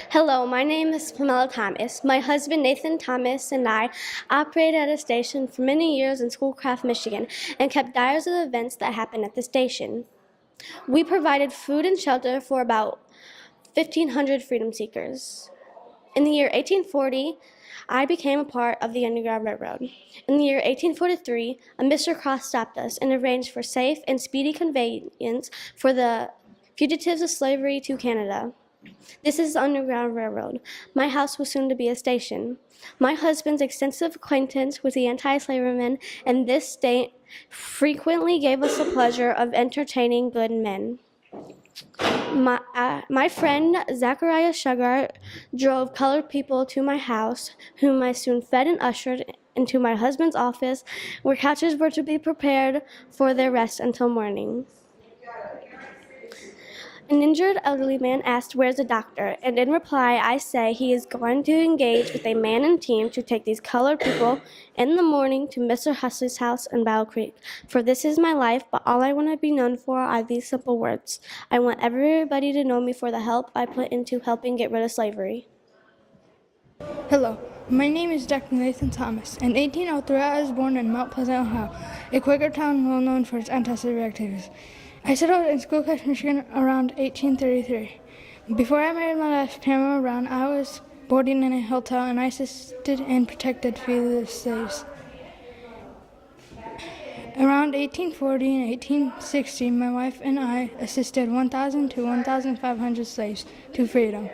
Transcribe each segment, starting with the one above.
Hello, my name is Pamela Thomas. My husband Nathan Thomas and I operated at a station for many years in Schoolcraft, Michigan, and kept diaries of the events that happened at the station. We provided food and shelter for about 1,500 freedom seekers. In the year 1840, I became a part of the Underground Railroad. In the year 1843, a Mr. Cross stopped us and arranged for safe and speedy conveyance for the fugitives of slavery to Canada. This is the Underground Railroad. My house was soon to be a station. My husband's extensive acquaintance with the anti-slaverymen in this state frequently gave us the pleasure of entertaining good men. My friend Zachariah Sugar drove colored people to my house, whom I soon fed and ushered into my husband's office, where couches were to be prepared for their rest until morning. An injured elderly man asked, "Where's the doctor?" And in reply, I say he is going to engage with a man and team to take these colored people in the morning to Mr. Hussey's house in Battle Creek. For this is my life, but all I want to be known for are these simple words. I want everybody to know me for the help I put into helping get rid of slavery. Hello, my name is Dr. Nathan Thomas. In 1803, I was born in Mount Pleasant, Ohio, a Quaker town well known for its anti-slavery activities. I settled in Schoolcraft, Michigan around 1833. Before I married my wife, Pamela Brown, I was boarding in a hotel and I assisted and protected fugitive slaves. Around 1840 and 1860, my wife and I assisted 1,000 to 1,500 slaves to freedom.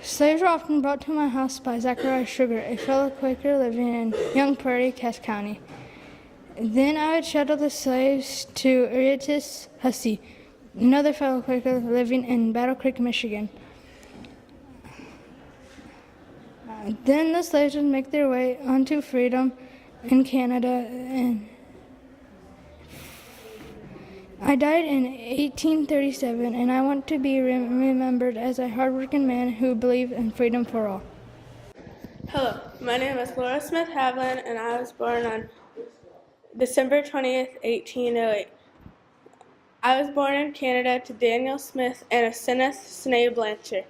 Slaves were often brought to my house by Zachariah Sugar, a fellow Quaker living in Young Prairie, Cass County. Then I would shuttle the slaves to Aretas Hussey, another fellow Quaker living in Battle Creek, Michigan. Then the slaves would make their way onto freedom in Canada. And I died in 1837, and I want to be remembered as a hardworking man who believed in freedom for all. Hello, my name is Laura Smith Havlin, and I was born on December 20th, 1808. I was born in Canada to Daniel Smith and Asenath Snea Blanchard.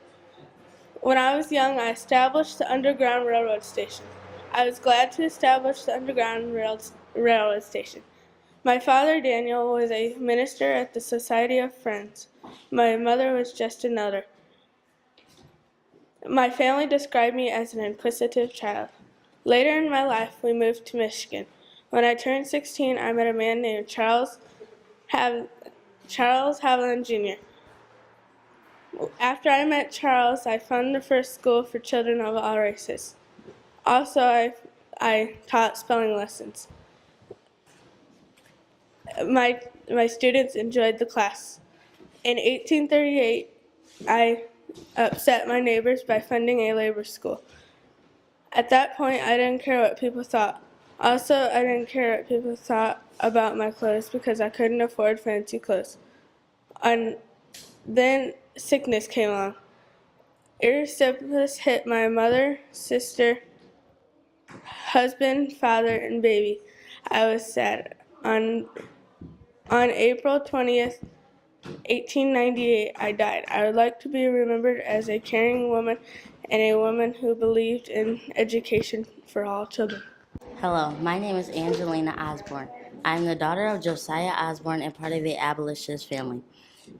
When I was young, I established the Underground Railroad Station. I was glad to establish the Underground Railroad Station. My father, Daniel, was a minister at the Society of Friends. My mother was just another. My family described me as an inquisitive child. Later in my life, we moved to Michigan. When I turned 16, I met a man named Charles Haviland Jr. After I met Charles, I founded the first school for children of all races. Also, I taught spelling lessons. My students enjoyed the class. In 1838, I upset my neighbors by funding a labor school. At that point, I didn't care what people thought. Also, I didn't care what people thought about my clothes because I couldn't afford fancy clothes. And then sickness came along. Erysipelas hit my mother, sister, husband, father, and baby. I was sad. On April 20th, 1898, I died. I would like to be remembered as a caring woman and a woman who believed in education for all children. Hello, my name is Angelina Osborne. I am the daughter of Josiah Osborne and part of the abolitionist family.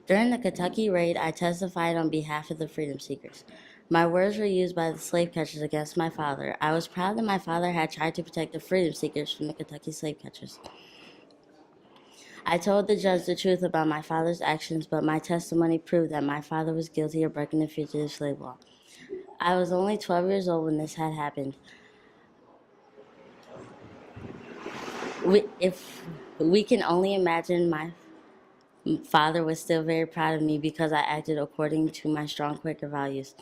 During the Kentucky raid, I testified on behalf of the freedom seekers. My words were used by the slave catchers against my father. I was proud that my father had tried to protect the freedom seekers from the Kentucky slave catchers. I told the judge the truth about my father's actions, but my testimony proved that my father was guilty of breaking the fugitive slave law. I was only 12 years old when this had happened. If we can only imagine, my father was still very proud of me because I acted according to my strong Quaker values.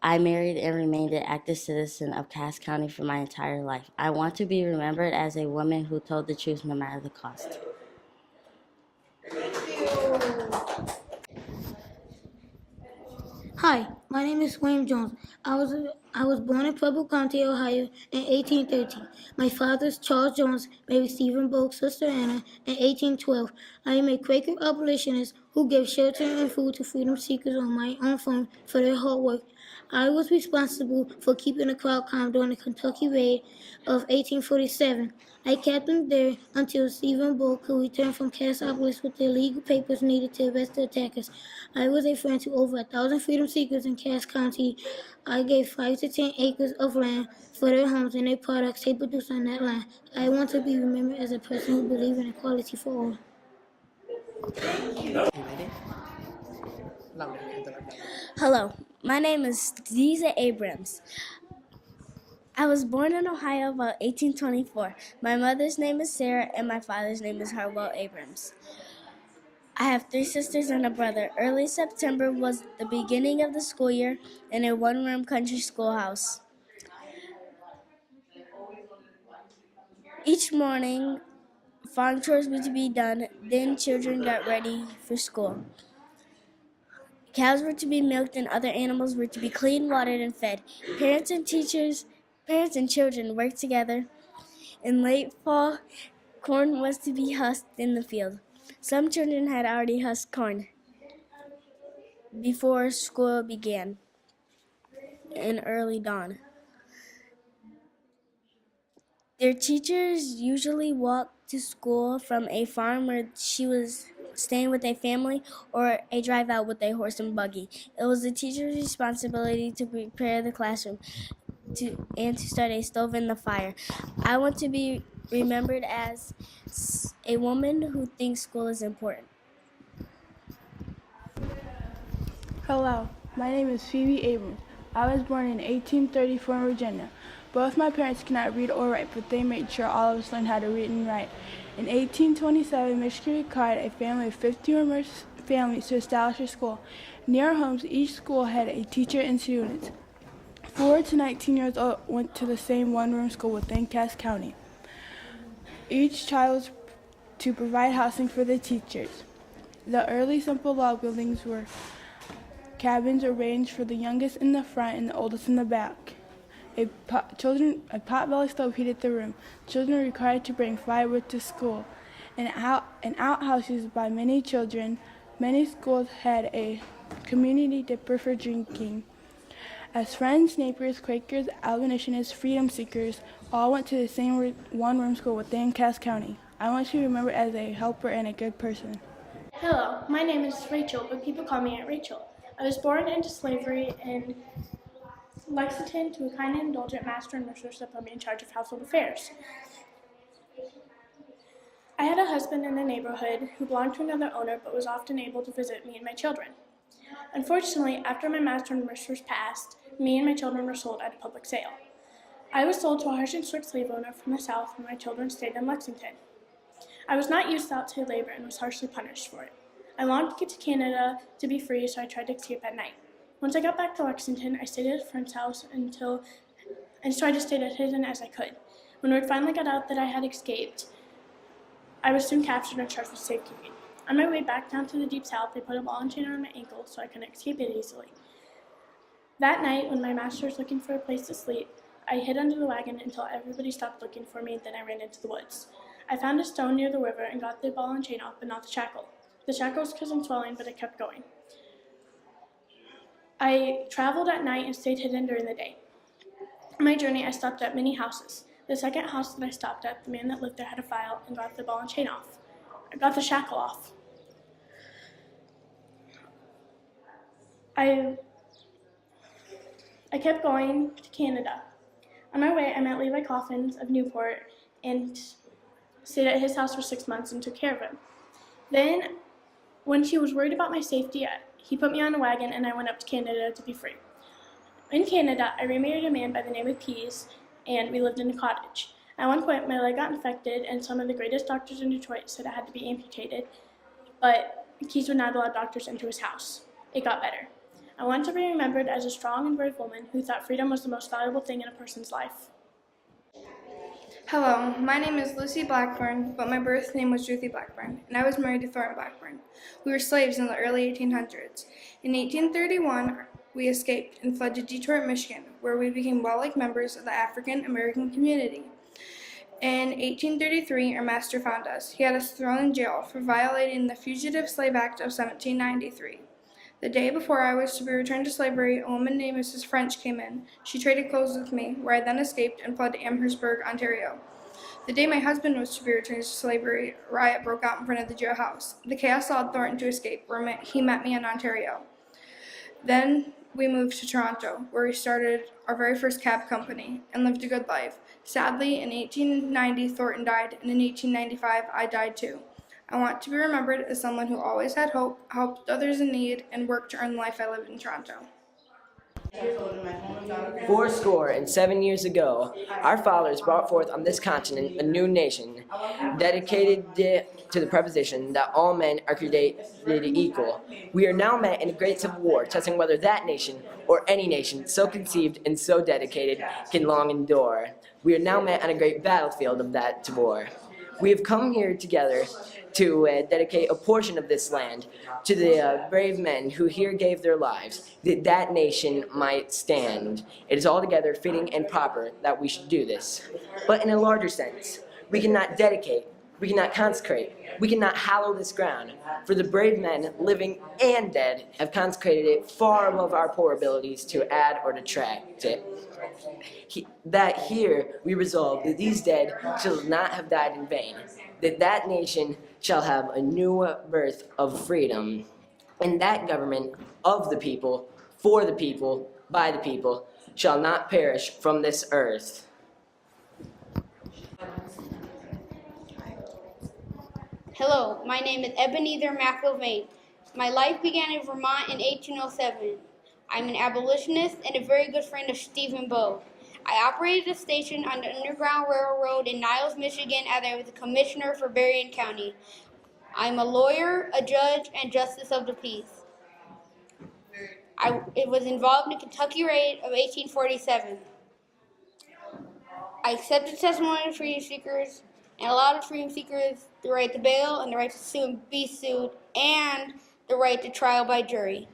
I married and remained an active citizen of Cass County for my entire life. I want to be remembered as a woman who told the truth no matter the cost. Hi, my name is William Jones. I was born in Preble County, Ohio in 1813. My father is Charles Jones, married Stephen Bogue's sister Anna in 1812. I am a Quaker abolitionist who gave shelter and food to freedom seekers on my own farm for their hard work. I was responsible for keeping the crowd calm during the Kentucky Raid of 1847. I kept them there until Stephen Bull could return from Cassopolis with the legal papers needed to arrest the attackers. I was a friend to over 1,000 freedom seekers in Cass County. I gave 5 to 10 acres of land for their homes and their products they produce on that land. I want to be remembered as a person who believes in equality for all. Hello, my name is Diza Abrams. I was born in Ohio about 1824. My mother's name is Sarah and my father's name is Harwell Abrams. I have 3 sisters and a brother. Early September was the beginning of the school year in a one-room country schoolhouse. Each morning, farm chores were to be done, then children got ready for school. Cows were to be milked and other animals were to be cleaned, watered, and fed. Parents and children worked together. In late fall, corn was to be husked in the field. Some children had already husked corn before school began in early dawn. Their teachers usually walked to school from a farm where she was staying with a family or a drive out with a horse and buggy. It was the teacher's responsibility to prepare the classroom and to start a stove in the fire. I want to be remembered as a woman who thinks school is important. Hello, my name is Phoebe Abrams. I was born in 1834 in Virginia. Both my parents cannot read or write, but they made sure all of us learned how to read and write. In 1827, Michigan required a family of 50 or more families to establish a school. Near our homes, each school had a teacher and students. 4 to 19 years old went to the same one-room school within Cass County. Each child was to provide housing for the teachers. The early simple log buildings were cabins arranged for the youngest in the front and the oldest in the back. A potbelly stove heated the room. Children were required to bring firewood to school. In outhouses by many children, many schools had a community dipper for drinking. As Friends, Neighbors, Quakers, Abolitionists, Freedom Seekers all went to the same one-room school within Cass County. I want to be remembered as a helper and a good person. Hello, my name is Rachel, but people call me Aunt Rachel. I was born into slavery in Lexington to a kind and indulgent master and mistress that put me in charge of household affairs. I had a husband in the neighborhood who belonged to another owner but was often able to visit me and my children. Unfortunately, after my master and mistress passed, me and my children were sold at a public sale. I was sold to a harsh and strict slave owner from the South and my children stayed in Lexington. I was not used to outside labor and was harshly punished for it. I longed to get to Canada to be free, so I tried to escape at night. Once I got back to Lexington, I stayed at a friend's house and tried to stay as hidden as I could. When word finally got out that I had escaped, I was soon captured and charged with safekeeping. On my way back down to the Deep South, they put a ball and chain around my ankle so I couldn't escape it easily. That night, when my master was looking for a place to sleep, I hid under the wagon until everybody stopped looking for me, then I ran into the woods. I found a stone near the river and got the ball and chain off, but not the shackle. The shackle was causing swelling, but I kept going. I traveled at night and stayed hidden during the day. On my journey, I stopped at many houses. The second house that I stopped at, the man that lived there had a file and got the ball and chain off. I got the shackle off. I kept going to Canada. On my way, I met Levi Coffins of Newport and stayed at his house for 6 months and took care of him. Then, when he was worried about my safety, he put me on a wagon and I went up to Canada to be free. In Canada, I remarried a man by the name of Pease and we lived in a cottage. At one point, my leg got infected and some of the greatest doctors in Detroit said it had to be amputated, but Keys would not allow doctors into his house. It got better. I want to be remembered as a strong and brave woman who thought freedom was the most valuable thing in a person's life. Hello, my name is Lucy Blackburn, but my birth name was Ruthie Blackburn, and I was married to Thornton Blackburn. We were slaves in the early 1800s. In 1831, we escaped and fled to Detroit, Michigan, where we became well-liked members of the African American community. In 1833, our master found us. He had us thrown in jail for violating the Fugitive Slave Act of 1793. The day before I was to be returned to slavery, a woman named Mrs. French came in. She traded clothes with me, where I then escaped and fled to Amherstburg, Ontario. The day my husband was to be returned to slavery, a riot broke out in front of the jailhouse. The chaos allowed Thornton to escape, where he met me in Ontario. Then we moved to Toronto, where we started our very first cab company and lived a good life. Sadly, in 1890, Thornton died, and in 1895, I died too. I want to be remembered as someone who always had hope, helped others in need, and worked to earn the life I lived in Toronto. 7 years ago, our fathers brought forth on this continent a new nation, dedicated to the proposition that all men are created equal. We are now met in a great civil war, testing whether that nation, or any nation so conceived and so dedicated, can long endure. We are now met on a great battlefield of that war. We have come here together to dedicate a portion of this land to the brave men who here gave their lives, that that nation might stand. It is altogether fitting and proper that we should do this. But in a larger sense, we cannot dedicate, we cannot consecrate, we cannot hallow this ground, for the brave men, living and dead, have consecrated it far above our poor abilities to add or detract it. That here we resolve that these dead shall not have died in vain, that that nation shall have a new birth of freedom, and that government of the people, for the people, by the people, shall not perish from this earth. Hello, my name is Ebenezer McIlvain. My life began in Vermont in 1807. I'm an abolitionist and a very good friend of Stephen Bow. I operated a station on the Underground Railroad in Niles, Michigan, as I was a commissioner for Berrien County. I'm a lawyer, a judge, and justice of the peace. I was involved in the Kentucky Raid of 1847. I accepted testimony of freedom seekers and allowed freedom seekers the right to bail and the right to sue and be sued, and the right to trial by jury.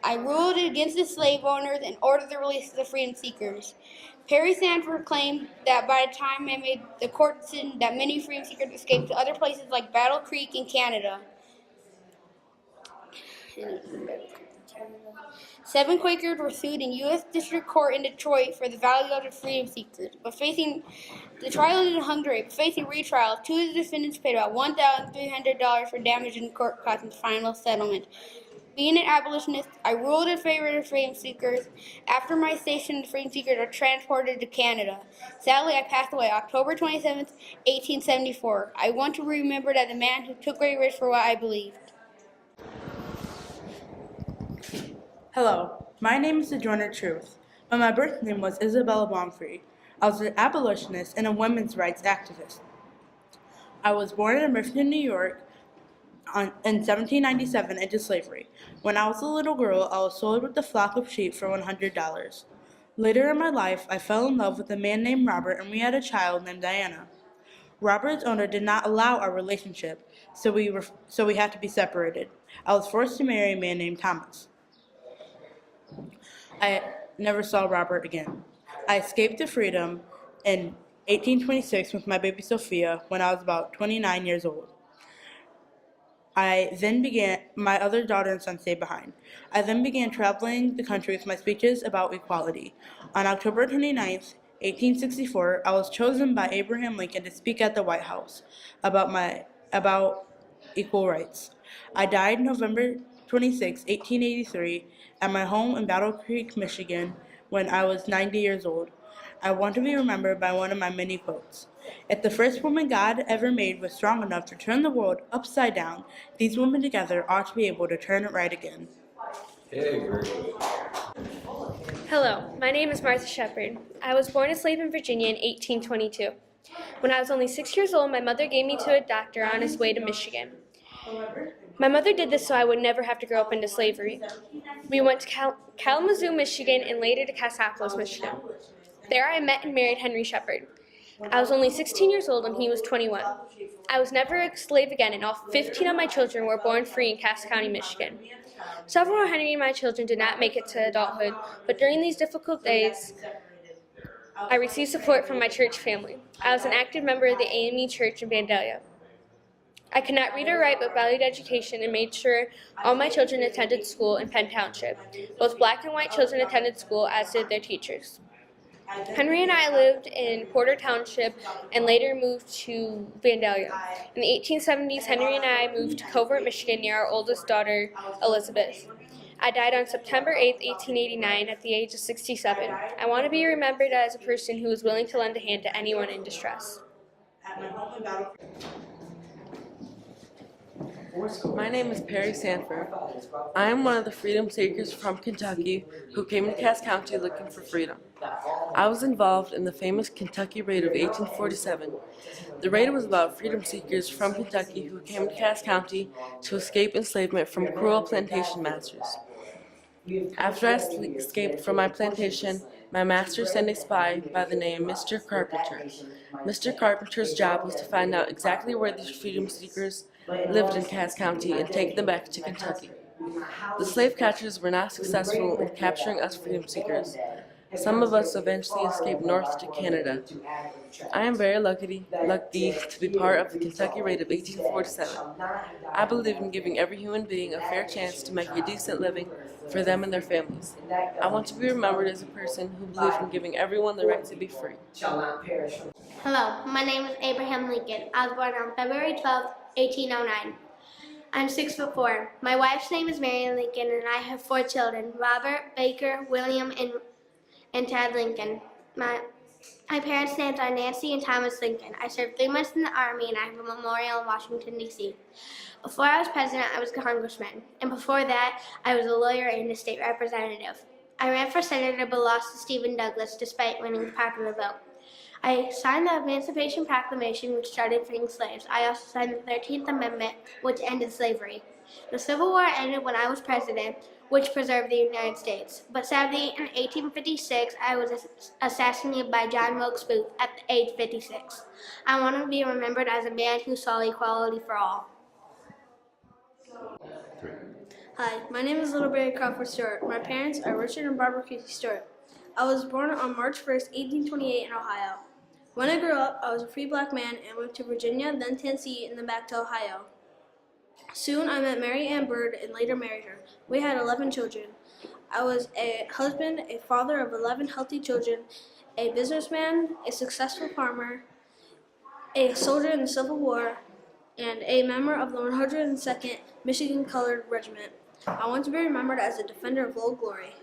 I ruled against the slave owners and ordered the release of the freedom seekers. Perry Sanford claimed that by the time I made the court decision that many freedom seekers escaped to other places like Battle Creek in Canada. 7 Quakers were sued in U.S. District Court in Detroit for the value of the freedom seekers, but facing the trial in Hungary, but facing retrial, 2 of the defendants paid about $1,300 for damage in court costs in the final settlement. Being an abolitionist, I ruled in favor of the freedom seekers. After my station, the freedom seekers were transported to Canada. Sadly, I passed away October 27, 1874. I want to be remembered as a man who took great risks for what I believed. Hello, my name is Sojourner Truth, but my birth name was Isabella Baumfree. I was an abolitionist and a women's rights activist. I was born in Richmond, New York in 1797 into slavery. When I was a little girl, I was sold with a flock of sheep for $100. Later in my life, I fell in love with a man named Robert, and we had a child named Diana. Robert's owner did not allow our relationship, so we had to be separated. I was forced to marry a man named Thomas. I never saw Robert again. I escaped to freedom in 1826 with my baby Sophia when I was about 29 years old. My other daughter and son stayed behind. I then began traveling the country with my speeches about equality. On October 29, 1864, I was chosen by Abraham Lincoln to speak at the White House about equal rights. I died November 26, 1883, at my home in Battle Creek, Michigan, when I was 90 years old. I want to be remembered by one of my many quotes. If the first woman God ever made was strong enough to turn the world upside down, these women together ought to be able to turn it right again. Hello, my name is Martha Shepard. I was born a slave in Virginia in 1822. When I was only 6 years old, my mother gave me to a doctor on his way to Michigan. My mother did this so I would never have to grow up into slavery. We went to Kalamazoo, Michigan, and later to Cassopolis, Michigan. There I met and married Henry Shepard. I was only 16 years old and he was 21. I was never a slave again, and all 15 of my children were born free in Cass County, Michigan. Several of Henry and my children did not make it to adulthood, but during these difficult days, I received support from my church family. I was an active member of the AME Church in Vandalia. I could not read or write but valued education and made sure all my children attended school in Penn Township. Both black and white children attended school, as did their teachers. Henry and I lived in Porter Township and later moved to Vandalia. In the 1870s, Henry and I moved to Covert, Michigan, near our oldest daughter, Elizabeth. I died on September 8, 1889, at the age of 67. I want to be remembered as a person who was willing to lend a hand to anyone in distress. My name is Perry Sanford. I am one of the freedom seekers from Kentucky who came to Cass County looking for freedom. I was involved in the famous Kentucky Raid of 1847. The raid was about freedom seekers from Kentucky who came to Cass County to escape enslavement from cruel plantation masters. After I escaped from my plantation, my master sent a spy by the name Mr. Carpenter. Mr. Carpenter's job was to find out exactly where these freedom seekers lived in Cass County and take them back to Kentucky. The slave catchers were not successful in capturing us freedom seekers. Some of us eventually escaped north to Canada. I am very lucky to be part of the Kentucky Raid of 1847. I believe in giving every human being a fair chance to make a decent living for them and their families. I want to be remembered as a person who believes in giving everyone the right to be free. Hello, my name is Abraham Lincoln. I was born on February 12, 1809. I'm 6'4". My wife's name is Marion Lincoln, and I have 4 children: Robert, Baker, William, and Tad Lincoln. My parents' names are Nancy and Thomas Lincoln. I served 3 months in the Army, and I have a memorial in Washington, D.C. Before I was president, I was a congressman, and before that, I was a lawyer and a state representative. I ran for senator but lost to Stephen Douglas despite winning the popular vote. I signed the Emancipation Proclamation, which started freeing slaves. I also signed the 13th Amendment, which ended slavery. The Civil War ended when I was president, which preserved the United States. But sadly, in 1856, I was assassinated by John Wilkes Booth at the age 56. I want to be remembered as a man who saw equality for all. Hi, my name is Little Barry Crawford Stewart. My parents are Richard and Barbara Casey Stewart. I was born on March 1st, 1828 in Ohio. When I grew up, I was a free black man and moved to Virginia, then Tennessee, and then back to Ohio. Soon I met Mary Ann Bird and later married her. We had 11 children. I was a husband, a father of 11 healthy children, a businessman, a successful farmer, a soldier in the Civil War, and a member of the 102nd Michigan Colored Regiment. I want to be remembered as a defender of Old Glory.